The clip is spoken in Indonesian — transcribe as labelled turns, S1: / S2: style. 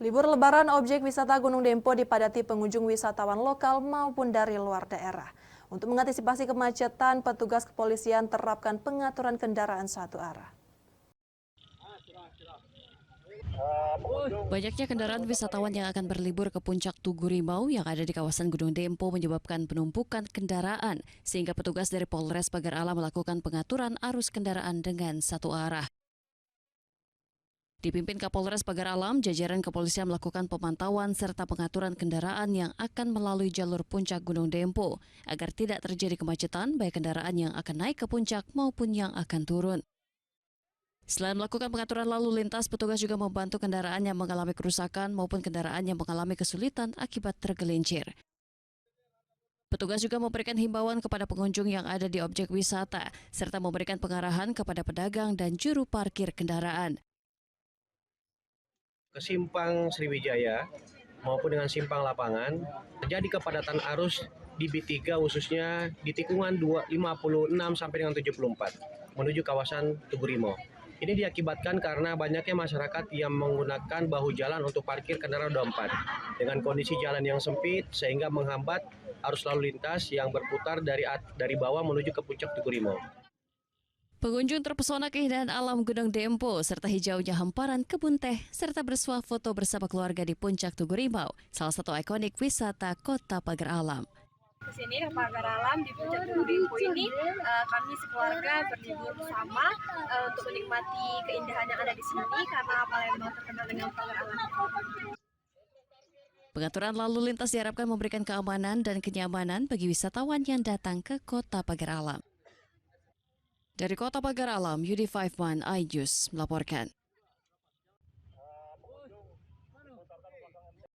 S1: Libur Lebaran objek wisata Gunung Dempo dipadati pengunjung wisatawan lokal maupun dari luar daerah. Untuk mengantisipasi kemacetan, petugas kepolisian terapkan pengaturan kendaraan satu arah.
S2: Banyaknya kendaraan wisatawan yang akan berlibur ke puncak Tugu Rimau yang ada di kawasan Gunung Dempo menyebabkan penumpukan kendaraan, sehingga petugas dari Polres Pagar Alam melakukan pengaturan arus kendaraan dengan satu arah. Dipimpin Kapolres Pagar Alam, jajaran kepolisian melakukan pemantauan serta pengaturan kendaraan yang akan melalui jalur puncak Gunung Dempo, agar tidak terjadi kemacetan baik kendaraan yang akan naik ke puncak maupun yang akan turun. Selain melakukan pengaturan lalu lintas, petugas juga membantu kendaraan yang mengalami kerusakan maupun kendaraan yang mengalami kesulitan akibat tergelincir. Petugas juga memberikan himbauan kepada pengunjung yang ada di objek wisata, serta memberikan pengarahan kepada pedagang dan juru parkir kendaraan.
S3: Ke simpang Sriwijaya maupun dengan simpang lapangan, terjadi kepadatan arus di B3 khususnya di tikungan 56 sampai dengan 74 menuju kawasan Tugu Rimau. Ini diakibatkan karena banyaknya masyarakat yang menggunakan bahu jalan untuk parkir kendaraan roda 4 dengan kondisi jalan yang sempit sehingga menghambat arus lalu lintas yang berputar dari bawah menuju ke puncak Tugu Rimau.
S2: Pengunjung terpesona keindahan alam Gunung Dempo serta hijaunya hamparan kebun teh serta bersuah foto bersama keluarga di puncak Tugu Rimau, salah satu ikonik wisata Kota Pagar Alam.
S4: Ke sini ke Pagar Alam di puncak Tugu Dempo ini kami sekeluarga berlibur bersama untuk menikmati keindahan yang ada di sini karena Palembang terkenal dengan Pagar Alam.
S2: Pengaturan lalu lintas diharapkan memberikan keamanan dan kenyamanan bagi wisatawan yang datang ke Kota Pagar Alam. Dari Kota Pagar Alam, Yudi Faifman, iNews melaporkan.